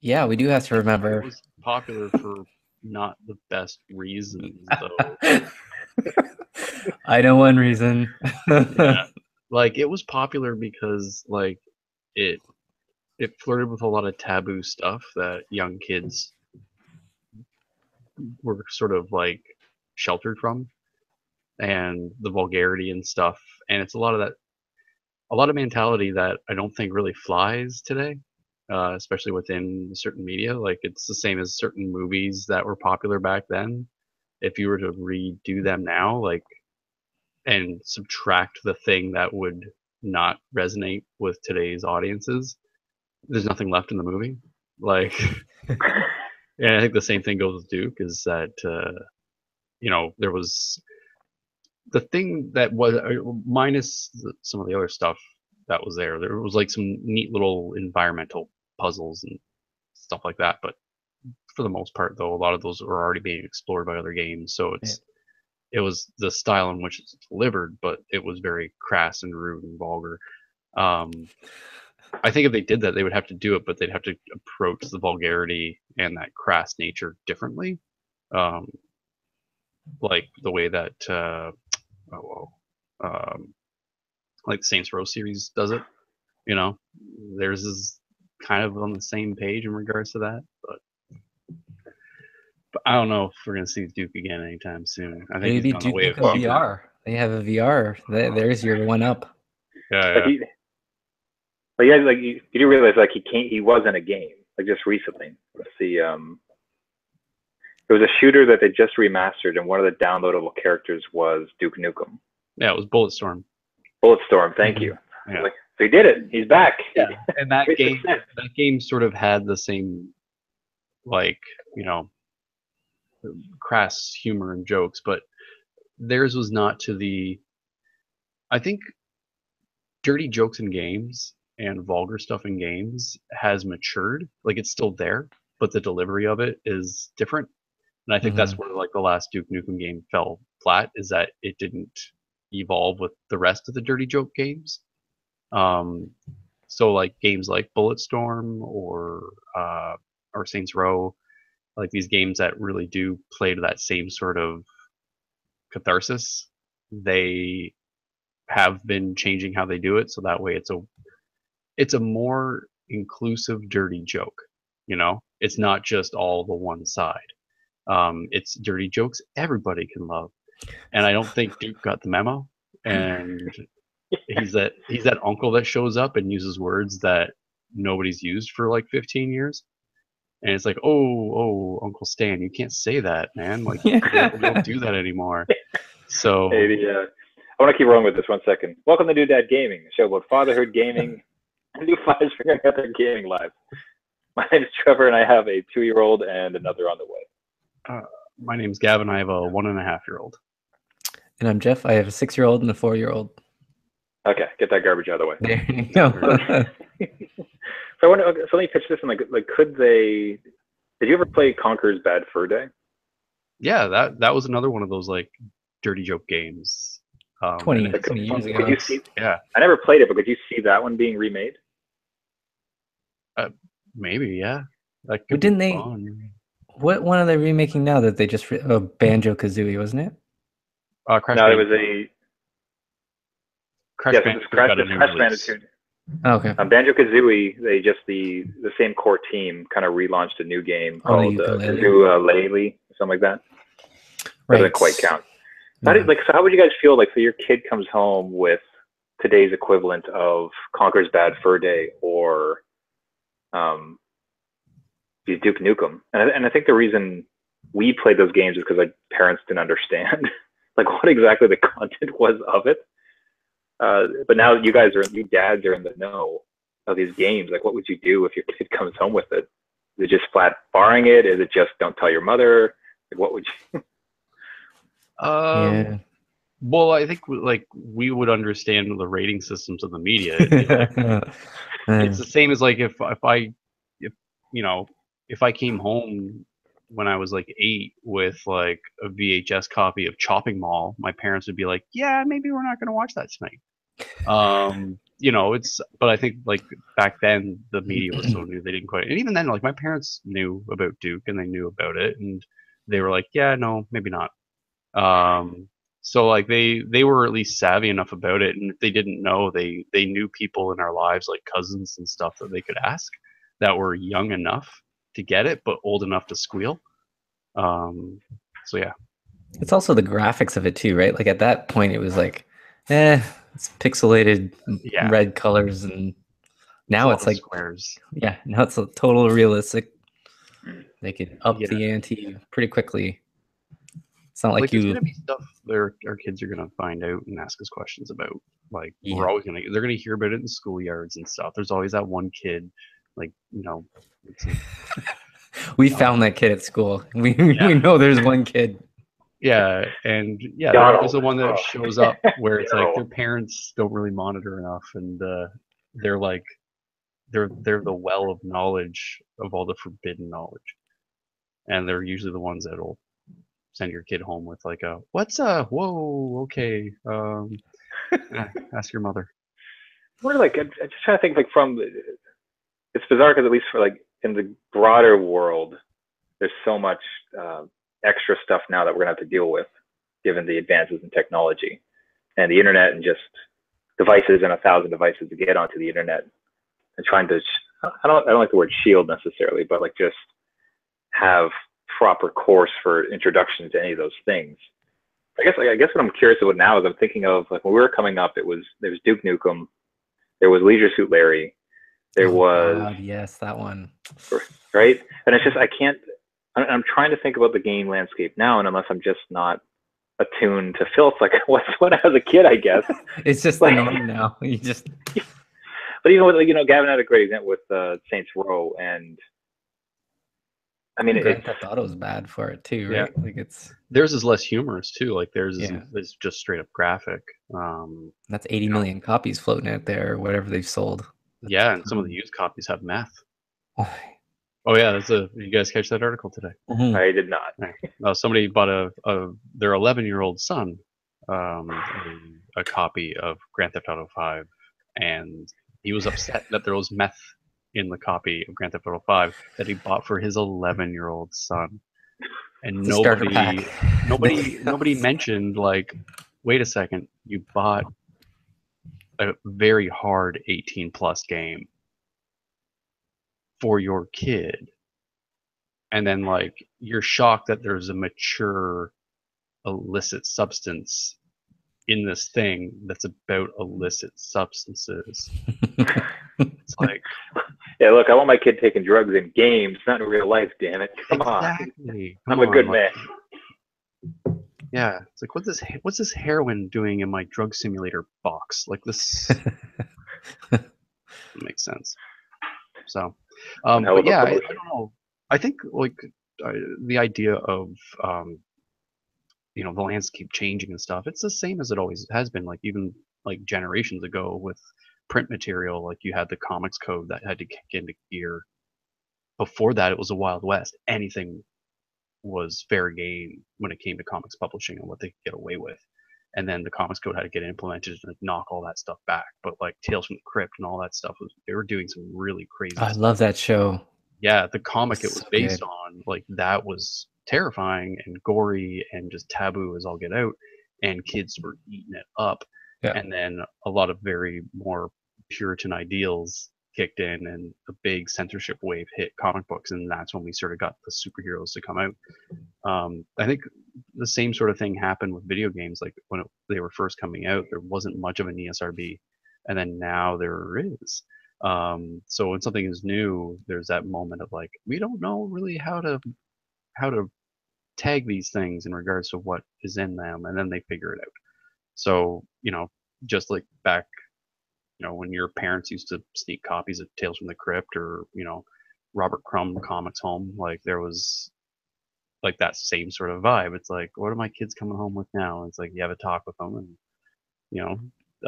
Yeah, we do have to It remember. was popular for not the best reasons, though. I know one reason. Yeah, like it was popular because like it it flirted with a lot of taboo stuff that young kids were sort of like sheltered from, and the vulgarity and stuff. And it's a lot of mentality that I don't think really flies today, especially within certain media. Like it's the same as certain movies that were popular back then. If you were to redo them now, like and subtract the thing that would not resonate with today's audiences, there's nothing left in the movie. Like, and I think the same thing goes with Duke. Is that there was the thing that was minus some of the other stuff that was there. There was like some neat little environmental puzzles and stuff like that. But for the most part, though, a lot of those were already being explored by other games. So Yeah. it was the style in which it's delivered, but it was very crass and rude and vulgar. Um, I think if they did that, they would have to do it, but they'd have to approach the vulgarity and that crass nature differently, um, like the way that oh, um, like the Saints Row series does it. You know, theirs is kind of on the same page in regards to that, but I don't know if we're gonna see Duke again anytime soon. I think he's Maybe gone the Duke way of Well, Nukem cheaper. VR. They have a VR. There's your one up. Yeah, but yeah. he, but yeah, like you do realize like he was in a game like just recently. Let's see, it was a shooter that they just remastered, and one of the downloadable characters was Duke Nukem. Yeah, it was Bulletstorm. Bulletstorm, thank Mhm. you. Yeah, Like, so he did it. He's back. yeah, and Great success. that game sort of had the same like you know crass humor and jokes, but theirs was not to the. I think dirty jokes in games and vulgar stuff in games has matured. Like it's still there, but the delivery of it is different. And I think that's Mhm. where like the last Duke Nukem game fell flat is that it didn't evolve with the rest of the dirty joke games. Um, so like games like Bulletstorm or Saints Row, like these games that really do play to that same sort of catharsis, they have been changing how they do it so that way it's a more inclusive dirty joke. It's not just all the one side. It's dirty jokes everybody can love, and I don't think Duke got the memo. And he's that uncle that shows up and uses words that nobody's used for like 15 years, and it's like, oh, Uncle Stan, you can't say that, man. Like we don't do that anymore. So Hey, I want to keep rolling with this 1 second. Welcome to New Dad Gaming, a show about fatherhood, gaming, and new fathers figuring out their gaming lives. My name is Trevor, and I have a 2-year-old and another on the way. uh, my name's Gavin. I have a 1.5-year-old. And I'm Jeff. I have a 6-year-old and a 4-year-old. Okay, get that garbage out of the way. There you So, go. so I want to. So let me pitch this. And like, could they? Did you ever play Conker's Bad Fur Day? Yeah, that was another one of those like dirty joke games. And 20, it had some 20 fun years Could ago. you parts. see? Yeah, I never played it, but could you see that one being remade? uh, maybe. Yeah, that But could be didn't they? fun. What one are they remaking now that they just? Oh, Banjo Kazooie, wasn't it? Crash No, there was Bandicoot. a Crash yes, Bandicoot got a this new Crash release. Bandicoot. Oh, okay. Banjo Kazooie, they just the same core team kind of relaunched a new game On the called ukulele. Kazoo Laylee, something like that. Doesn't Right. quite count. So No. so how would you guys feel like so your kid comes home with today's equivalent of Conker's Bad Fur Day or um, Duke Nukem? And I think the reason we played those games is because like parents didn't understand like what exactly the content was of it. But now you dads are in the know of these games. Like, what would you do if your kid comes home with it? Is it just flat barring it? Is it just don't tell your mother? Like, what would you? Um, Yeah. well, I think like we would understand the rating systems of the media. It'd be like it's the same as like if you know if I came home when I was like 8 with like a VHS copy of Chopping Mall, my parents would be like, "Yeah, maybe we're not going to watch that tonight." you know, but I think like back then the media was so new they didn't quite, and even then like my parents knew about Duke and they knew about it and they were like, yeah, no, maybe not. So like they were at least savvy enough about it, and if they didn't know, they knew people in our lives like cousins and stuff that they could ask that were young enough to get it but old enough to squeal. So yeah, It's also the graphics of it too, right? Like at that point, it was like, it's pixelated yeah, red colors, and it's a now lot it's of like, squares. yeah, now it's a total realistic. They could up Yeah, the ante pretty quickly. It's not like like there's you, gonna be stuff there our kids are gonna find out and ask us questions about. Like yeah. we're always they're gonna hear about it in schoolyards and stuff. There's always that one kid, like you know, it's like, We found that kid at school. We yeah, we know there's one kid. yeah, and yeah, there's always Donald. the one that Oh, shows up where it's like no. their parents don't really monitor enough, and they're like they're the well of knowledge of all the forbidden knowledge, and they're usually the ones that'll send your kid home with like a what's whoa okay ask your mother. We're like, I'm just trying to think, like, it's bizarre because at least for like in the broader world, there's so much extra stuff now that we're gonna have to deal with, given the advances in technology and the internet and just devices and 1,000 devices to get onto the internet and trying to. I don't like the word shield necessarily, but like just have proper course for introduction to any of those things. I guess what I'm curious about now is I'm thinking of like when we were coming up, there was Duke Nukem, there was Leisure Suit Larry, there Oh was God, yes, that one. right, and it's just I can't. I'm trying to think about the game landscape now, and unless I'm just not attuned to filth, like what's what I was a kid, I guess. It's just the norm now. You just But Gavin had a great example with Saints Row, and I mean Grand it's Theft Auto is bad for it too, Yeah, right? Like it's theirs is less humorous too. Like theirs is yeah. is just straight up graphic. That's 80 You know, million copies floating out there, or whatever they've sold. That's yeah, and some of the used copies have meth. oh. Oh yeah, you guys catch that article today? Mhm. I did not. Yeah. Somebody bought their 11-year-old son a copy of Grand Theft Auto 5, and he was upset that there was meth in the copy of Grand Theft Auto 5 that he bought for his 11-year-old son, and It's a starter pack. nobody mentioned like, wait a second, you bought a very hard 18 plus game for your kid, and then like you're shocked that there's a mature illicit substance in this thing that's about illicit substances. It's like Yeah, look, I want my kid taking drugs in games, not in real life. Damn it! Come on, exactly. Come I'm a on, good like, man. yeah. It's like what's this heroin doing in my drug simulator box? Like this makes sense. So, One hell but of a yeah, I promotion. don't know. I think like the idea of the landscape changing and stuff. It's the same as it always has been. Like even like generations ago with print material, like you had the comics code that had to kick into gear. Before that, it was a wild west. Anything was fair game when it came to comics publishing and what they could get away with. And then the comics code had to get implemented and like, knock all that stuff back. But like Tales from the Crypt and all that stuff they were doing some really crazy I stuff. love that show. Yeah, the comic it It's was so based good. on, like that was terrifying and gory and just taboo as all get out, and kids were eating it up. Yeah. And then a lot of very more Puritan ideals kicked in, and a big censorship wave hit comic books, and that's when we sort of got the superheroes to come out. I think the same sort of thing happened with video games. Like when they were first coming out, there wasn't much of an ESRB, and then now there is. So when something is new, there's that moment of like, we don't know really how to tag these things in regards to what is in them, and then they figure it out. So just like back, when your parents used to sneak copies of Tales from the Crypt or Robert Crumb comics home, like there was like that same sort of vibe. It's like, what are my kids coming home with now? And it's like you have a talk with them, and you know,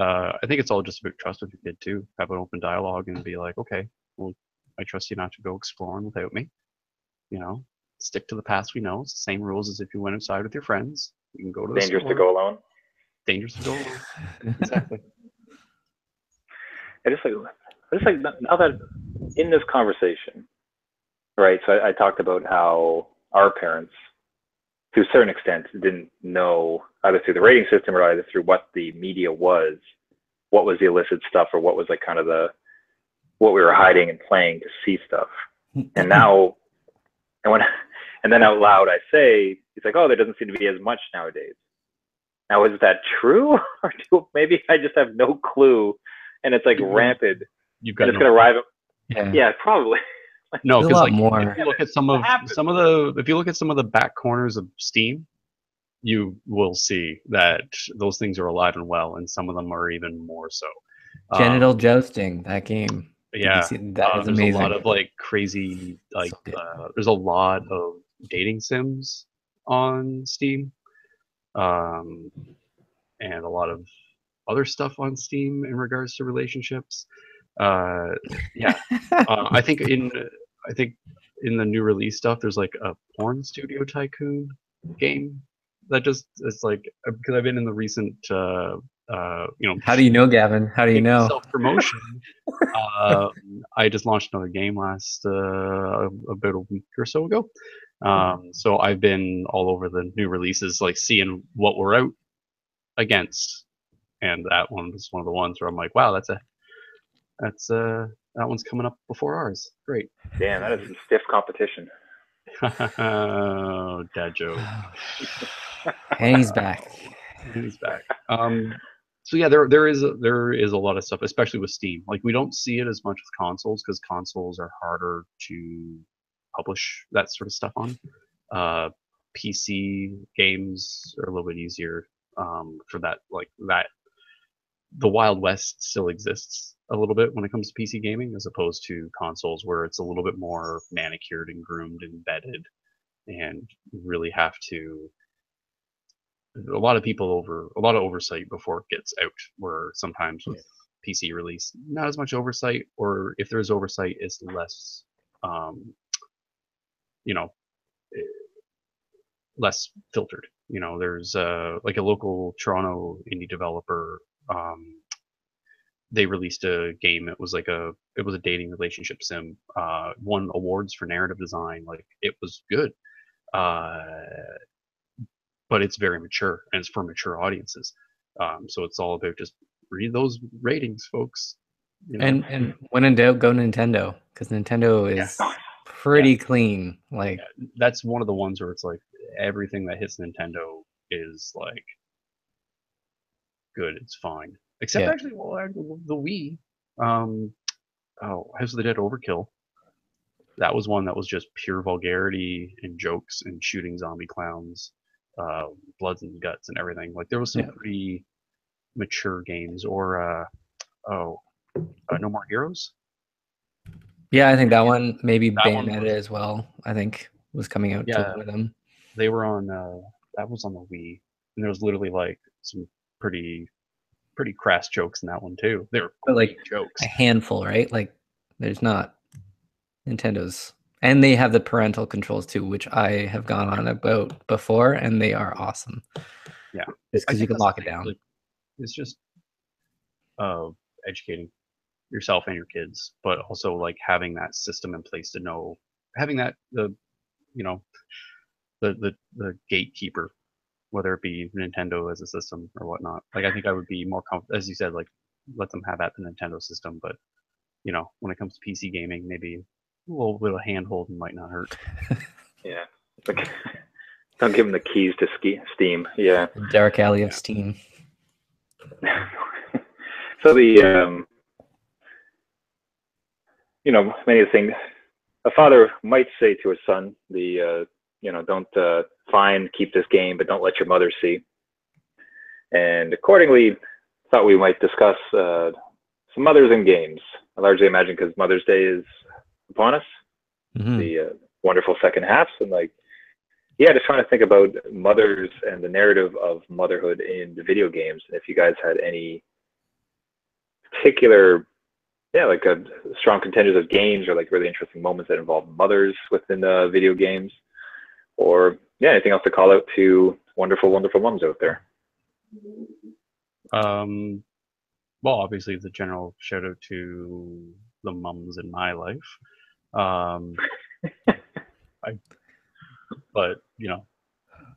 I think it's all just about trust with your kid too. Have an open dialogue and be like, okay, well, I trust you not to go exploring without me. You know, stick to the paths we know. It's the same rules as if you went outside with your friends. You can go to the Dangerous to store. go alone. Dangerous to go alone. Exactly. I just like now that in this conversation, right? So I talked about how our parents, to a certain extent, didn't know either through the rating system or either through what the media was, what was the illicit stuff or what was like kind of what we were hiding and playing to see stuff. And now, and when, and then out loud I say, it's like, oh, there doesn't seem to be as much nowadays. Now, is that true? Or maybe I just have no clue and it's like rampant. You've got and it's going to arrive. Yeah, probably. No, because like more. if you look at some of the back corners of Steam, you will see that those things are alive and well, and some of them are even more so. Genital jousting, that game. Yeah, that is there's amazing. a lot of like crazy, like there's a lot of dating sims on Steam, and a lot of other stuff on Steam in regards to relationships. Yeah, I think in the new release stuff, there's like a porn studio tycoon game that just it's like because I've been in the recent How do you know, Gavin? How do you know? self promotion. I just launched another game last about a week or so ago. So I've been all over the new releases, like seeing what we're out against, and that one was one of the ones where I'm like, wow, that one's coming up before ours. Great. Damn, that is some stiff competition. Oh, dad joke. And he's back. And he's back. So yeah, there is a lot of stuff, especially with Steam. Like we don't see it as much with consoles because consoles are harder to publish that sort of stuff on. PC games are a little bit easier for that. Like that, the Wild West still exists a little bit when it comes to PC gaming, as opposed to consoles where it's a little bit more manicured and groomed and vetted, and really have to. A lot of oversight before it gets out. Where sometimes with PC release, not as much oversight, or if there's oversight, it's less, you know, less filtered. You know, there's like a local Toronto indie developer. They released a game. It was a dating relationship sim. Won awards for narrative design. Like it was good, but it's very mature and it's for mature audiences. So it's all about just read those ratings, folks. You know? And when in doubt, go Nintendo, because Nintendo is pretty clean. Like that's one of the ones where it's like everything that hits Nintendo is like good. It's fine. Except actually, the Wii. House of the Dead Overkill. That was one that was just pure vulgarity and jokes and shooting zombie clowns, bloods and guts and everything. Like there was some pretty mature games. Or No More Heroes. Yeah, I think that one maybe Bayonetta as well. I think was coming out to one of them. They were on. That was on the Wii, and there was literally like some pretty crass jokes in that one too. They were like jokes. A handful, right? Like there's not Nintendo's, and they have the parental controls too, which I have gone on about before, and they are awesome. Yeah, it's because you can lock it down. Like, it's just educating yourself and your kids, but also like having that system in place to know, having that the gatekeeper, whether it be Nintendo as a system or whatnot. Like I think I would be more comfortable, as you said, like let them have at the Nintendo system, but when it comes to PC gaming, maybe a little bit of hand-holding might not hurt. Yeah, like, don't give them the keys to Steam. Yeah, the dark alley of Steam. So the many of the things a father might say to his son, don't keep this game, but don't let your mother see. And accordingly, thought we might discuss some mothers in games. I largely imagine because Mother's Day is upon us, the wonderful second half, and just trying to think about mothers and the narrative of motherhood in the video games. And if you guys had any particular, strong contenders of games or like really interesting moments that involve mothers within the video games, or anything else to call out to wonderful, wonderful moms out there. well, obviously the general shout out to the mums in my life. Um, I, but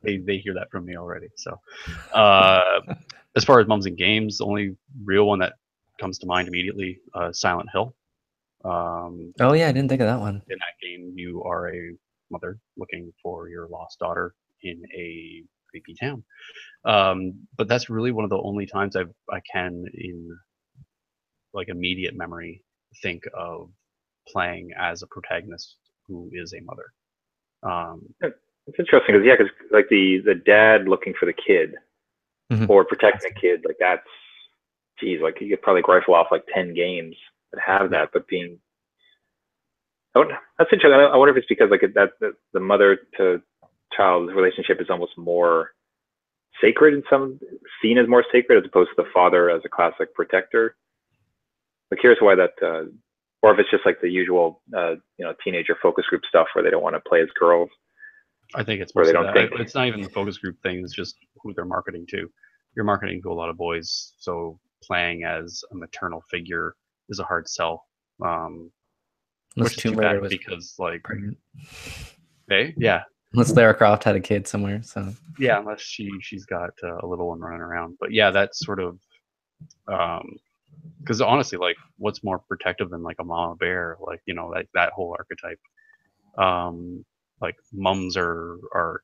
they hear that from me already. So, as far as mums in games, the only real one that comes to mind immediately, Silent Hill. Oh yeah, I didn't think of that one. In that game, you are a mother looking for your lost daughter in a creepy town. But that's really one of the only times I can, in like immediate memory, think of playing as a protagonist who is a mother. It's interesting because yeah, because like the dad looking for the kid Mhm. or protecting the kid, like that's geez, like you could probably rifle off like 10 games that have Yeah. that, but being oh, that's interesting. I wonder if it's because like the mother to child relationship is almost more sacred in some seen as more sacred as opposed to the father as a classic protector. I'm curious why that, or if it's just like the usual, teenager focus group stuff where they don't want to play as girls, I think it's or they mostly don't that. think. It's not even the focus group thing. It's just who they're marketing to. You're marketing to a lot of boys, so playing as a maternal figure is a hard sell. Unless Which is too Tomb Raider bad was because, like, pregnant. hey, yeah, Unless Lara Croft had a kid somewhere. So yeah, unless she's got a little one running around. But yeah, that's sort of because honestly, like, what's more protective than like a mama bear? Like, that whole archetype. Like mums are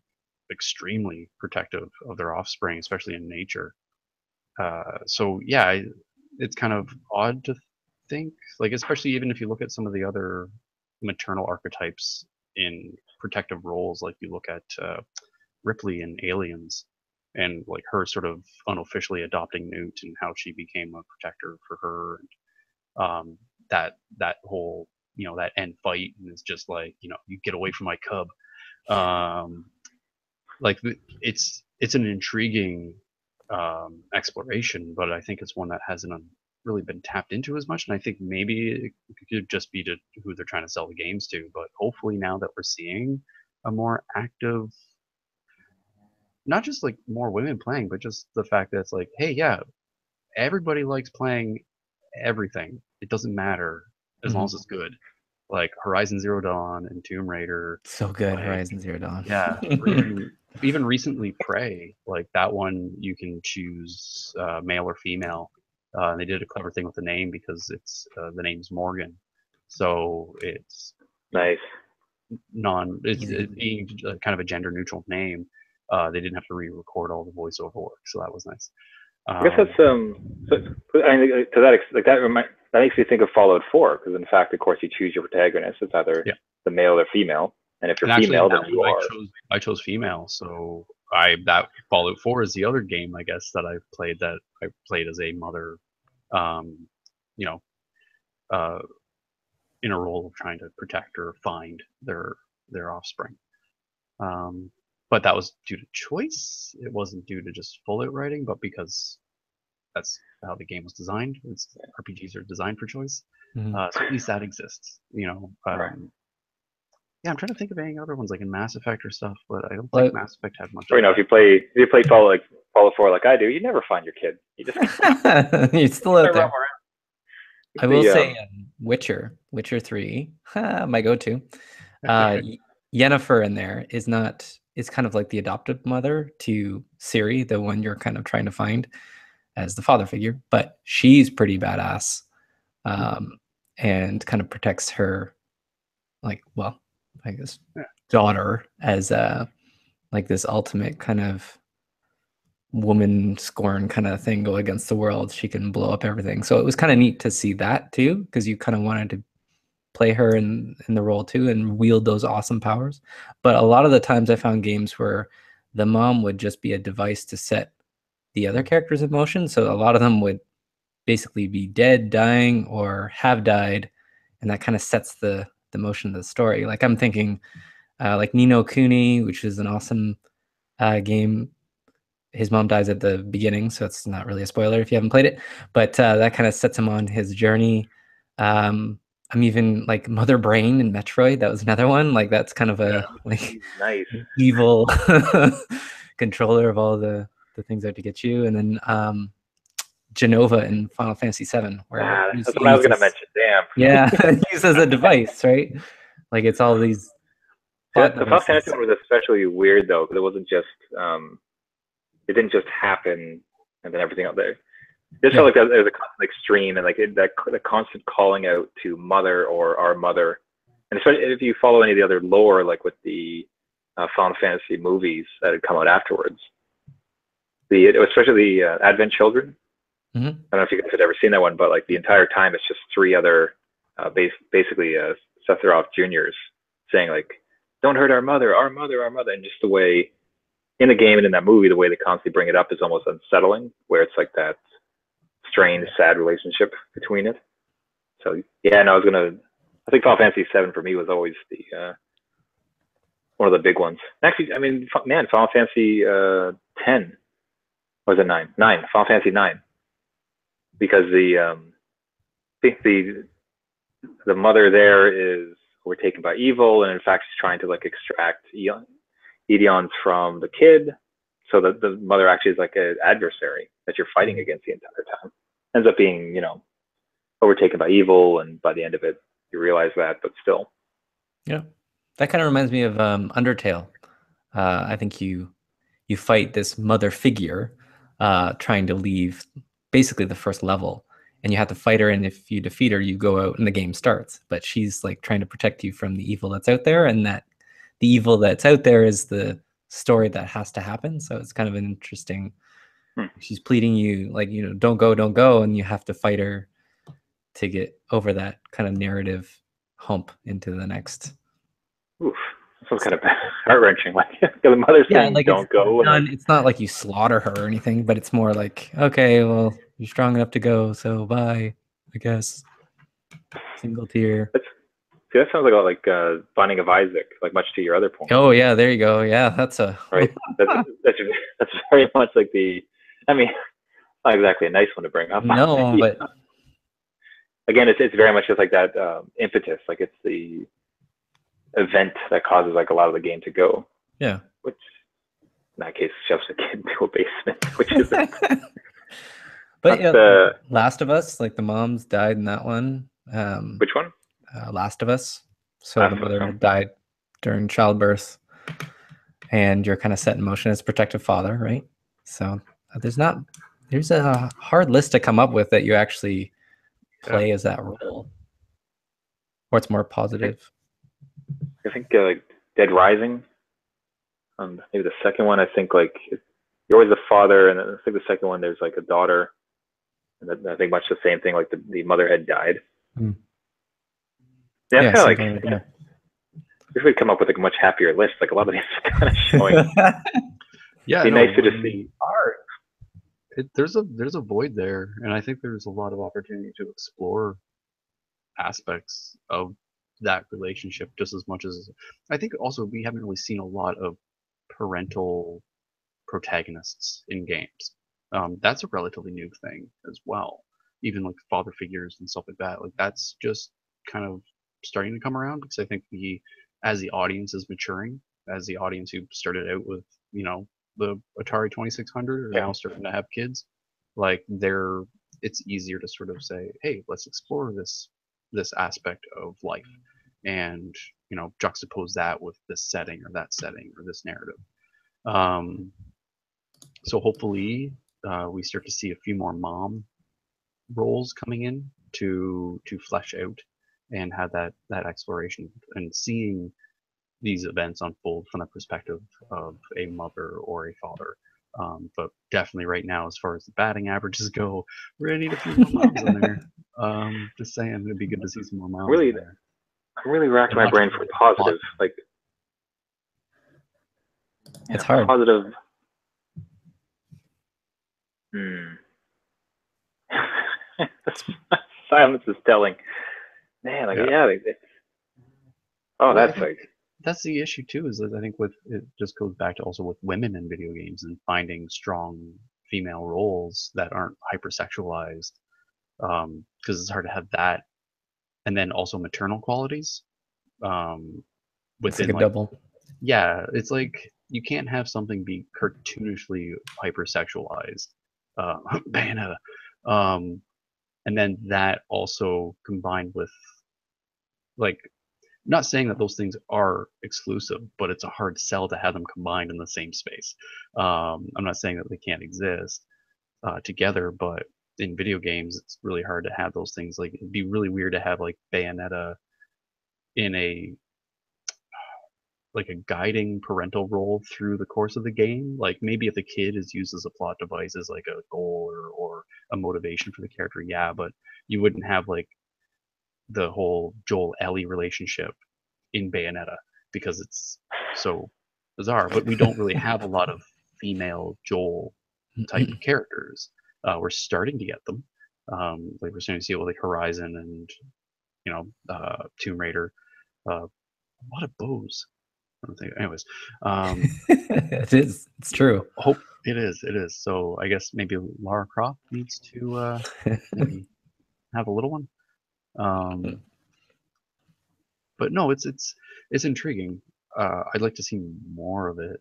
extremely protective of their offspring, especially in nature. So yeah, it's kind of odd to think, like, especially even if you look at some of the other maternal archetypes in protective roles, like you look at Ripley in Aliens, and like her sort of unofficially adopting Newt and how she became a protector for her, and that whole that end fight, and it's just like you get away from my cub. Um, like it's an intriguing exploration, but I think it's one that hasn't really been tapped into as much. And I think maybe it could just be to who they're trying to sell the games to. But hopefully now that we're seeing a more active, not just like more women playing, but just the fact that it's like, hey, yeah, everybody likes playing everything. It doesn't matter as long as it's good. Like Horizon Zero Dawn and Tomb Raider, so good, like Horizon Zero Dawn. yeah, or even recently Prey, like that one you can choose male or female. And they did a clever thing with the name because it's the name's Morgan, so it's Nice. it being kind of a gender neutral name. They didn't have to re-record all the voiceover work, so that was nice. I guess that's so, I mean, to that like that makes me think of Fallout 4 because in fact, of course, you choose your protagonist. It's either Yeah, the male or female, and if you're and actually in female, then that you one are I chose female, so that Fallout 4 is the other game I guess that I played as a mother, um, you know, uh, in a role of trying to protect or find their offspring. Um, but that was due to choice. It wasn't due to just full out writing, but because that's how the game was designed. RPGs are designed for choice, so at least that exists. right. Yeah, I'm trying to think of any other ones like in Mass Effect or stuff, but I don't think Well, Mass Effect had much Or of if that. you play Fallout 4 like I do, you never find your kid. You just you're still out there. I will the say Witcher 3, my go-to. Yennefer in there is kind of like the adopted mother to Ciri, the one you're kind of trying to find as the father figure, but she's pretty badass, and kind of protects her, like, well, I guess Yeah. daughter as like this ultimate kind of woman scorn kind of thing go against the world. She can blow up everything. So it was kind of neat to see that too, because you kind of wanted to play her in the role too and wield those awesome powers. But a lot of the times I found games where the mom would just be a device to set the other characters in motion. So a lot of them would basically be dead, dying, or have died, and that kind of sets the motion of the story. Like I'm thinking, like Nino Kuni, which is an awesome game. His mom dies at the beginning, so it's not really a spoiler if you haven't played it. But that kind of sets him on his journey. I'm even like Mother Brain in Metroid. That was another one. Like that's kind of a like nice. evil controller of all the things that to get you. And then Genova in Final Fantasy VII, where it that's what I was going to mention. Damn. Yeah, used as a device, right? Like it's all these plot The Final Fantasy devices. one was especially weird though, because it wasn't just it didn't just happen and then everything out there. This felt like there was a constant extreme and like the constant calling out to mother or our mother, and especially if you follow any of the other lore, like with the Final Fantasy movies that had come out afterwards, especially the Advent Children. Mm-hmm. I don't know if you guys had ever seen that one, but like the entire time it's just three other basically Sephiroth juniors saying like, "Don't hurt our mother, our mother, our mother," and just the way in the game and in that movie, the way they constantly bring it up is almost unsettling, where it's like that strained, sad relationship between it. So yeah, no, I think Final Fantasy VII for me was always the one of the big ones. Actually, I mean, man, Final Fantasy 10 was it 9? 9, Final Fantasy 9, because I think the mother there is overtaken by evil, and in fact she's trying to like extract Eidion's from the kid, so that the mother actually is like an adversary that you're fighting against the entire time. Ends up being, overtaken by evil, and by the end of it, you realize that, but still. Yeah, that kind of reminds me of Undertale. I think you fight this mother figure trying to leave basically the first level, and you have to fight her, and if you defeat her, you go out and the game starts. But she's like trying to protect you from the evil that's out there, and that the evil that's out there is the story that has to happen. So it's kind of an interesting. She's pleading you like, don't go, and you have to fight her to get over that kind of narrative hump into the next. Oof, sounds kind of heart wrenching. Like the mother's saying, like "Don't go." And it's not like you slaughter her or anything, but it's more like, okay, well, you're strong enough to go, so bye, I guess. Single tier. See, that sounds like Binding of Isaac, like much to your other point. Oh yeah, there you go. Yeah, that's a right. That's very much like I mean, not exactly a nice one to bring up. No, but again, it's very much just like that impetus. Like it's the event that causes like a lot of the game to go. Yeah. Which, in that case, shoves a kid into a basement, which is. But Last of Us, like the moms died in that one. Which one? Last of Us. So the mother died during childbirth, and you're kind of set in motion as protective father, right? So there's a hard list to come up with that you actually play as that role, or it's more positive. I think Dead Rising. Maybe the second one. I think like you're always the father, and I think the second one there's like a daughter, and I think much the same thing. Like the mother had died. Mm. Yeah, kind of like. If we come up with like a much happier list, like a lot of these are kind of showing. Yeah, it'd be nice to just see art. There's a void there, and I think there's a lot of opportunity to explore aspects of that relationship just as much as I think also we haven't really seen a lot of parental protagonists in games. That's a relatively new thing as well. Even like father figures and stuff like that. Like that's just kind of starting to come around because I think as the audience is maturing, as the audience who started out with, the Atari 2600 are now starting to have kids, like it's easier to sort of say, hey, let's explore this aspect of life and, juxtapose that with this setting or that setting or this narrative. So hopefully we start to see a few more mom roles coming in to flesh out and have that exploration and seeing these events unfold from the perspective of a mother or a father. But definitely right now, as far as the batting averages go, we're gonna need a few more moms in there. Just saying, it'd be good to see some more moms in there. I'm really racking my brain for positive. Like, it's hard. Positive. Silence is telling. Man, like that's like. That's the issue too. Is that I think it just goes back to also with women in video games and finding strong female roles that aren't hypersexualized, because it's hard to have that, and then also maternal qualities. It's like a double. Yeah, it's like you can't have something be cartoonishly hypersexualized. Bayonetta. And then that also combined with like, not saying that those things are exclusive, but it's a hard sell to have them combined in the same space. I'm not saying that they can't exist together, but in video games, it's really hard to have those things. Like, it'd be really weird to have like Bayonetta in a like a guiding parental role through the course of the game. Like, maybe if the kid is used as a plot device as like a goal or a motivation for the character, yeah, but you wouldn't have like the whole Joel Ellie relationship in Bayonetta because it's so bizarre. But we don't really have a lot of female Joel type characters. We're starting to get them. Like, we're starting to see it with like Horizon and Tomb Raider. A lot of bows. I don't think. Anyways, It is. It's true. hope it is. It is. So I guess maybe Lara Croft needs to maybe have a little one. But no, it's intriguing. I'd like to see more of it,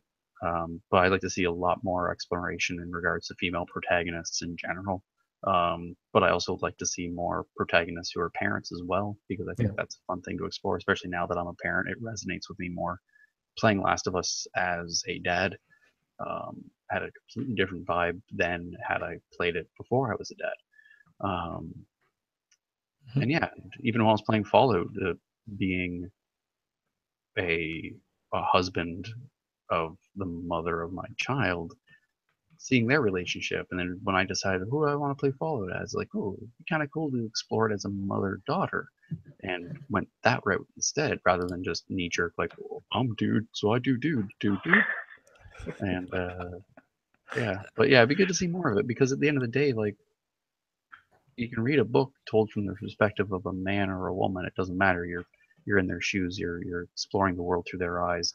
but I'd like to see a lot more exploration in regards to female protagonists in general. But I also like to see more protagonists who are parents as well, because I think Yeah. that's a fun thing to explore, especially now that I'm a parent. It resonates with me more. Playing Last of Us as a dad had a completely different vibe than had I played it before I was a dad. And yeah, even while I was playing Fallout, being a husband of the mother of my child, seeing their relationship, and then when I decided who I want to play Fallout as, like, oh, it'd be kind of cool to explore it as a mother-daughter, and went that route instead, rather than just knee-jerk like, well, I'm dude, so I do dude, and yeah, but yeah, it'd be good to see more of it, because at the end of the day, like, you can read a book told from the perspective of a man or a woman. It doesn't matter. You're in their shoes. You're exploring the world through their eyes.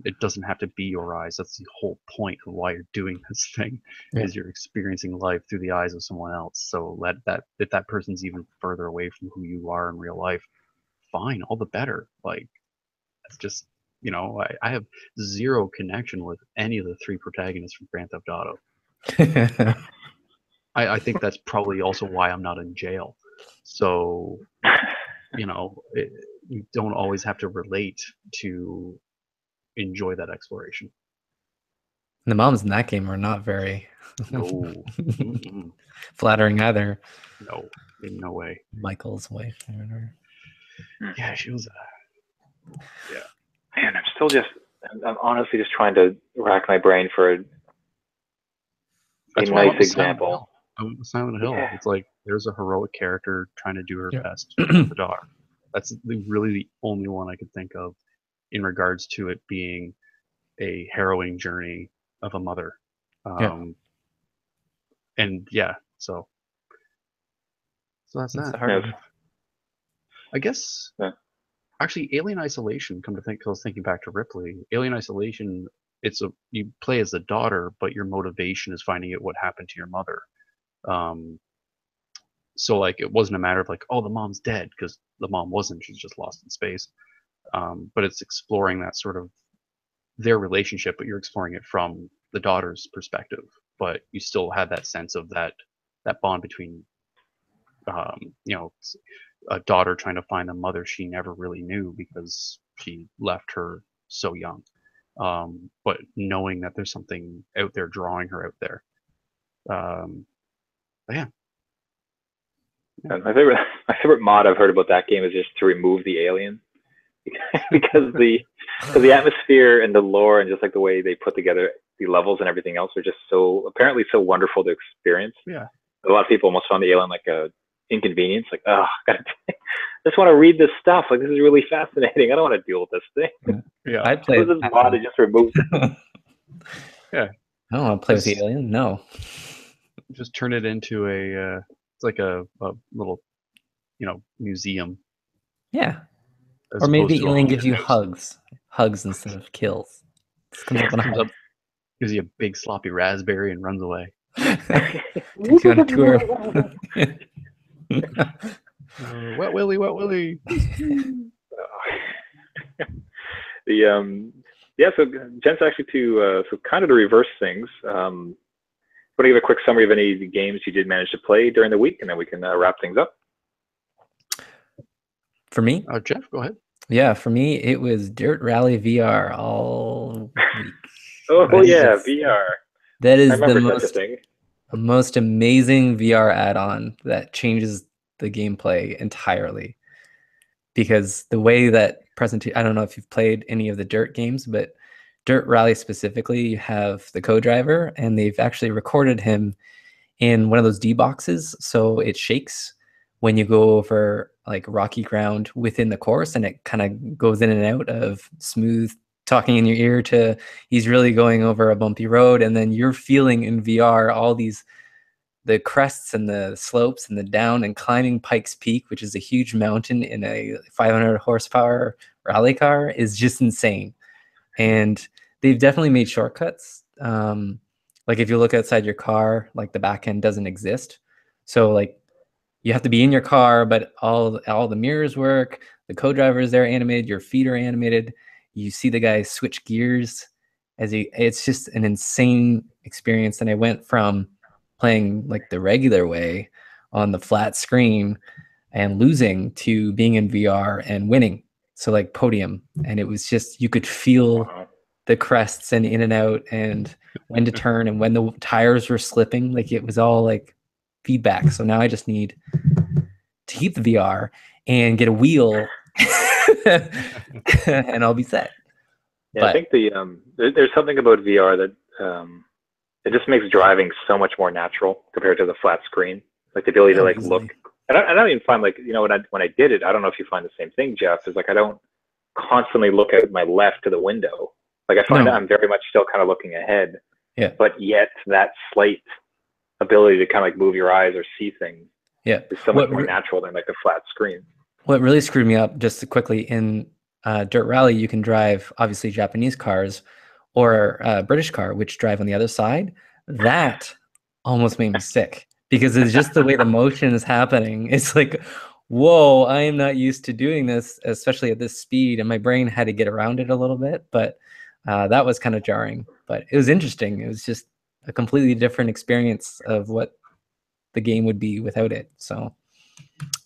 It doesn't have to be your eyes. That's the whole point of why you're doing this thing. Yeah. Is you're experiencing life through the eyes of someone else. So let that if that person's even further away from who you are in real life, fine, all the better. Like, it's just, I have zero connection with any of the three protagonists from Grand Theft Auto. I think that's probably also why I'm not in jail. So, you don't always have to relate to enjoy that exploration. The moms in that game are not very No, flattering either. no, in no way. Michael's wife. I don't know. Yeah, she was. Yeah. Man, I'm honestly just trying to rack my brain for a That's why I went nice with Silent example. Hill. I went with Silent Hill. Yeah. It's like there's a heroic character trying to do her Yeah. best with the daughter. That's really the only one I could think of in regards to it being a harrowing journey of a mother. And yeah, so that's It's that. a hard Yes. one. I guess Yeah. actually Alien Isolation, come to think, 'cause I was thinking back to Ripley. Alien Isolation, you play as the daughter, but your motivation is finding out what happened to your mother. So like, it wasn't a matter of like, oh, the mom's dead, because the mom wasn't, she's just lost in space. But it's exploring that sort of their relationship, but you're exploring it from the daughter's perspective. But you still have that sense of that bond between, a daughter trying to find a mother she never really knew because she left her so young. But knowing that there's something out there drawing her out there. But yeah. And my favorite mod I've heard about that game is just to remove the alien, because the atmosphere and the lore and just like the way they put together the levels and everything else are just apparently so wonderful to experience. Yeah. A lot of people almost found the alien like a inconvenience, like, oh, I just want to read this stuff. Like, this is really fascinating. I don't want to deal with this thing. Yeah. I played this mod that just removes it. Yeah. I don't want to play with the alien. No. Just turn it into it's like a little, museum. Yeah. as Or maybe opposed the to a alien gives you haunted hugs instead of kills. This comes up on a Comes hug. up, gives you a big sloppy raspberry and runs away. Takes you on a tour. Wet Willy, Wet Willy. So Jen's actually so kind of to reverse things. Want to give a quick summary of any of the games you did manage to play during the week, and then we can wrap things up. For me, Jeff, go ahead. yeah, for me it was Dirt Rally VR all week. Oh yeah, VR. That I is the remember such a thing. most amazing VR add-on that changes the gameplay entirely. Because the way that I don't know if you've played any of the Dirt games, but Dirt Rally specifically, you have the co-driver, and they've actually recorded him in one of those D boxes, so it shakes when you go over like rocky ground within the course, and it kind of goes in and out of smooth talking in your ear to he's really going over a bumpy road, and then you're feeling in VR all the crests and the slopes and the down and climbing Pikes Peak, which is a huge mountain in a 500 horsepower rally car, is just insane. And they've definitely made shortcuts. Like if you look outside your car, like the back end doesn't exist. So like you have to be in your car, but all the mirrors work. The co-driver is there animated. Your feet are animated. You see the guy switch gears it's just an insane experience. And I went from playing like the regular way on the flat screen and losing to being in VR and winning. So like podium. And it was just, you could feel the crests and in and out and when to turn and when the tires were slipping. Like it was all like feedback. So now I just need to keep the VR and get a wheel and I'll be set. Yeah, but I think there's something about VR that it just makes driving so much more natural compared to the flat screen. Like the ability to like look. And I don't even find like, you know, when I did it, I don't know if you find the same thing, Jeff, is like I don't constantly look at my left to the window. Like I find that I'm very much still kind of looking ahead. Yeah. But yet that slight ability to kind of like move your eyes or see things is so much more natural than like a flat screen. What really screwed me up, just quickly, in Dirt Rally, you can drive obviously Japanese cars or a British car, which drive on the other side. That almost made me sick because it's just the way the motion is happening. It's like, whoa, I am not used to doing this, especially at this speed. And my brain had to get around it a little bit, but that was kind of jarring. But it was interesting. It was just a completely different experience of what the game would be without it. So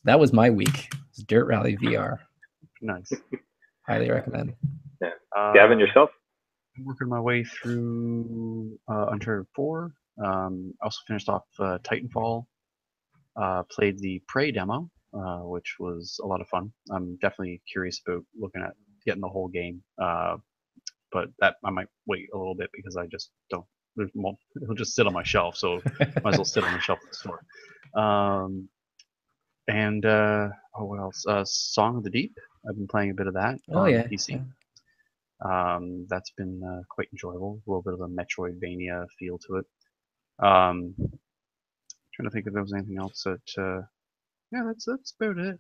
that was my week. It was Dirt Rally VR. Nice. Highly recommend. Yeah. Gavin, yourself? I'm working my way through Uncharted 4. Also finished off Titanfall. Played the Prey demo, which was a lot of fun. I'm definitely curious about looking at getting the whole game. But that I might wait a little bit because I just don't. It'll just sit on my shelf, so might as well sit on the shelf at the store. What else? Song of the Deep. I've been playing a bit of that on PC. Yeah. That's been quite enjoyable. A little bit of a Metroidvania feel to it. Trying to think if there was anything else that. Yeah, that's about it.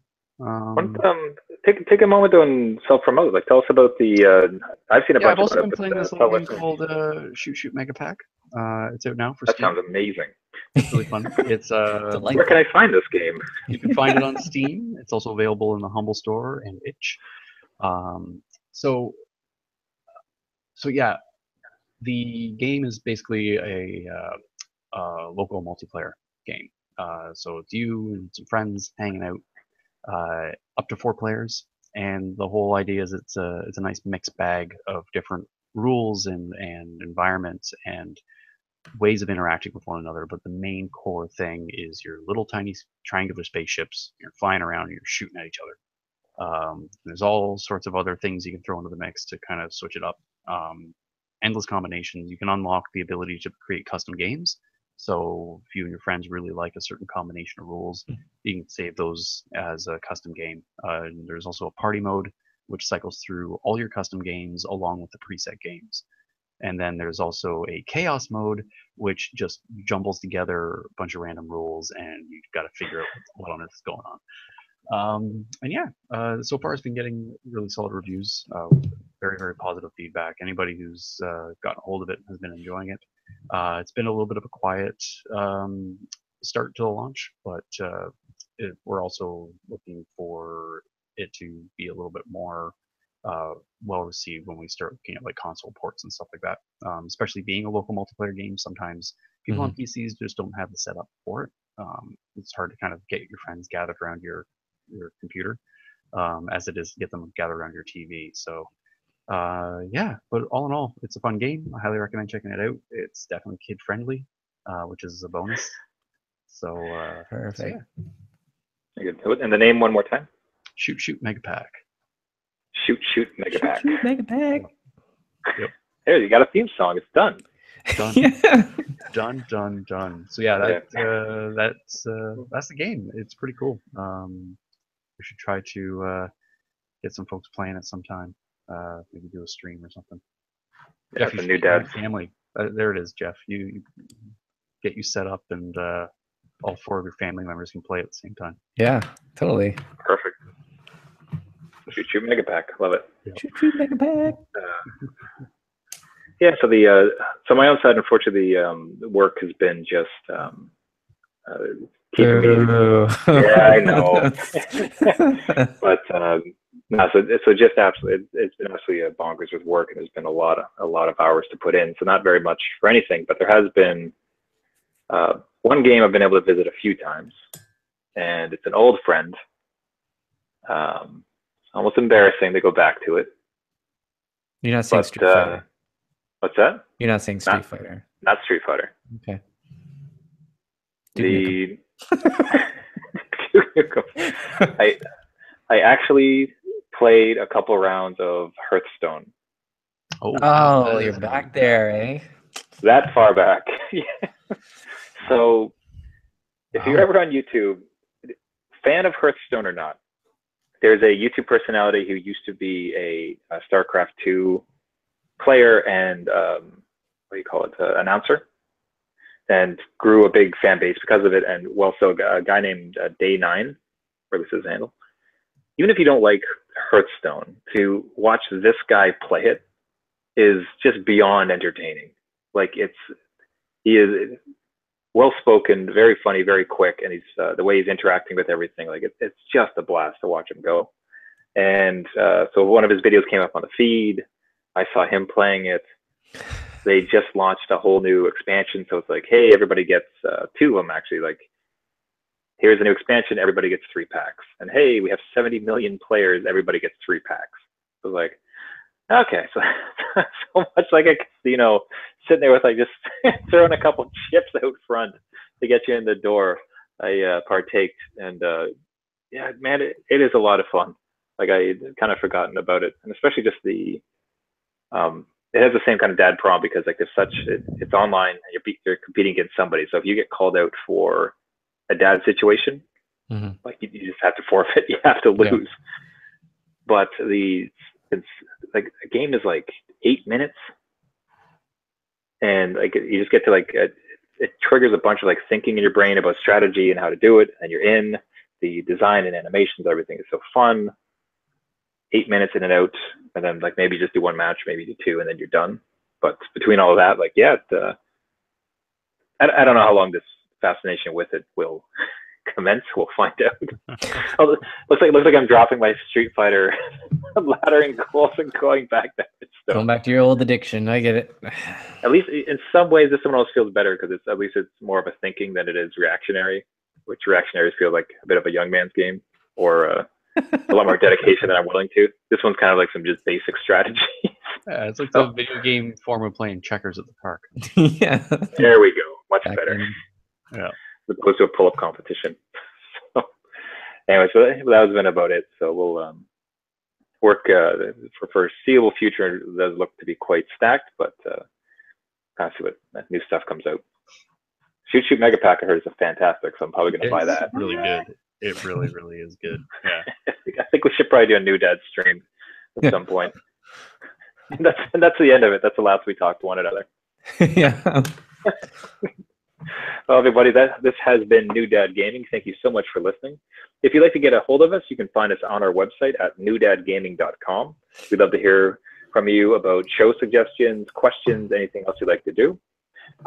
Take a moment though and self-promote. Like, tell us about the. I've seen a bunch. I've also been playing this little game called Shoot Shoot Mega Pack. It's out now for Steam. That sounds amazing. It's really fun. It's where can I find this game? You can find it on Steam. It's also available in the Humble Store and itch. So yeah, the game is basically a local multiplayer game. So it's you and some friends hanging out, up to 4 players, and the whole idea is it's a nice mixed bag of different rules and environments and ways of interacting with one another. But the main core thing is your little tiny triangular spaceships. You're flying around and you're shooting at each other. There's all sorts of other things you can throw into the mix to kind of switch it up. Endless combinations. You can unlock the ability to create custom games. So if you and your friends really like a certain combination of rules, you can save those as a custom game. There's also a party mode, which cycles through all your custom games along with the preset games. And then there's also a chaos mode, which just jumbles together a bunch of random rules, and you've got to figure out what on earth is going on. So far it's been getting really solid reviews, very, very positive feedback. Anybody who's gotten a hold of it has been enjoying it. It's been a little bit of a quiet start to the launch, but we're also looking for it to be a little bit more well received when we start looking at like console ports and stuff like that. Especially being a local multiplayer game, sometimes People on PCs just don't have the setup for it. It's hard to kind of get your friends gathered around your computer, as it is to get them gathered around your TV. So yeah, but all in all, it's a fun game. I highly recommend checking it out. It's definitely kid friendly, which is a bonus. So Perfect. So yeah. And the name one more time. Shoot Mega Pack. Shoot Mega Pack. Shoot Mega Pack. Yep. There, you got a theme song. It's done. Done. Yeah. Done. So yeah, that's the game. It's pretty cool. We should try to get some folks playing it sometime. Maybe do a stream or something. Yeah, Jeff, the new dad family. There it is, Jeff. You get you set up, and all 4 of your family members can play at the same time. Yeah, totally. Perfect. Shoot Mega Pack. Love it. Shoot Mega Pack. Yeah, so so my own side, unfortunately, the work has been just keeping me. Yeah, I know. But no, so just absolutely, it's been absolutely bonkers with work, and there's been a lot of hours to put in. So not very much for anything, but there has been one game I've been able to visit a few times, and it's an old friend. It's almost embarrassing to go back to it. You're not saying Street Fighter. What's that? You're not saying Street Fighter. Not Street Fighter. Okay. I actually played a couple rounds of Hearthstone. Oh, you're back there, eh? That far back. Yeah. So, if you're ever on YouTube, fan of Hearthstone or not, there's a YouTube personality who used to be a StarCraft 2 player and announcer, and grew a big fan base because of it. And so a guy named Day9, or this is his handle. Even if you don't like Hearthstone, to watch this guy play it is just beyond entertaining. Like he is well spoken, very funny, very quick, and he's the way he's interacting with everything. Like it's just a blast to watch him go. And so one of his videos came up on the feed. I saw him playing it. They just launched a whole new expansion, so it's like, hey, everybody gets 2 of them actually. Like, here's a new expansion, everybody gets 3 packs. And hey, we have 70 million players, everybody gets 3 packs. So like, okay, so so much like a casino, sitting there with like just throwing a couple chips out front to get you in the door. I partaked, and yeah, man, it is a lot of fun. Like I kind of forgotten about it, and especially just the it has the same kind of dad problem, because like it's online and you're competing against somebody. So if you get called out for a dad situation, like you just have to forfeit, you have to lose. Yeah. But it's like a game is like 8 minutes, and like you just get to like it triggers a bunch of like thinking in your brain about strategy and how to do it, and you're in. The design and animations, everything is so fun. 8 minutes in and out, and then like maybe just do 1 match, maybe do 2, and then you're done. But between all of that, like yeah, I don't know how long this fascination with it will commence. We'll find out. Oh, looks like I'm dropping my Street Fighter ladder and going back to it. So, going back to your old addiction. I get it. At least in some ways, this one else feels better, because it's at least it's more of a thinking than it is reactionary, which reactionaries feel like a bit of a young man's game, or a lot more dedication than I'm willing to. This one's kind of like some just basic strategy. Yeah, it's like the video game form of playing checkers at the park. Yeah. There we go. Much better. Yeah. As opposed to a pull-up competition. So, anyway, so that has been about it. So we'll work for foreseeable future. It does look to be quite stacked, but kind of see what new stuff comes out. Shoot Mega Pack, I heard, is fantastic, so I'm probably going to buy that. It's really good. It really, really is good. Yeah. I think we should probably do a new dad stream at some point. And that's the end of it. That's the last we talk to one another. Yeah. Well, everybody, this has been New Dad Gaming. Thank you so much for listening. If you'd like to get a hold of us, you can find us on our website at newdadgaming.com. We'd love to hear from you about show suggestions, questions, anything else you'd like to do.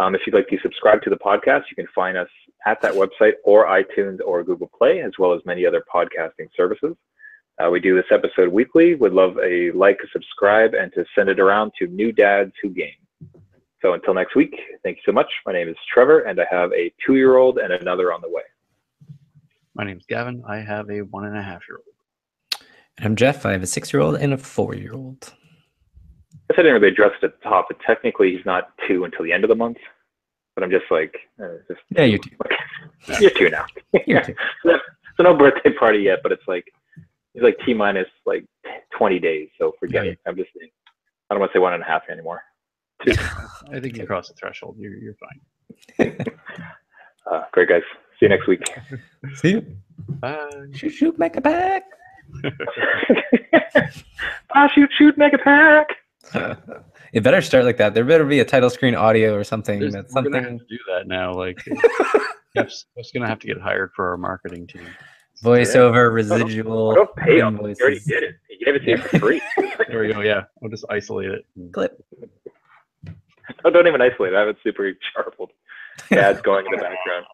If you'd like to subscribe to the podcast, you can find us at that website, or iTunes or Google Play, as well as many other podcasting services. We do this episode weekly. Would love a like, a subscribe, and to send it around to new dads who game. So until next week, thank you so much. My name is Trevor, and I have a 2-year-old and another on the way. My name's Gavin. I have a 1.5-year-old. And I'm Jeff. I have a 6-year-old and a 4-year-old. I didn't really address it at the top, but technically he's not 2 until the end of the month. But I'm just like, yeah, you're 2. You're 2 now. You're 2. So no birthday party yet, but it's like he's like T minus like 20 days. So forget it. I'm just saying. I don't want to say 1.5 anymore. 2. I think you crossed the threshold. You're fine. Great guys. See you next week. See you. Bye. Shoot, make a pack. Shoot, make a pack. It better start like that. There better be a title screen audio or something. We're That's gonna something. have to do that now. Like, Jeff's gonna have to get hired for our marketing team. Voiceover, residual. Don't pay him. invoices. You already did it. You gave it to you for free. There we go. Yeah, we'll just isolate it. Clip. Oh, don't even isolate it. I have it super sharpened. Ads going in the background.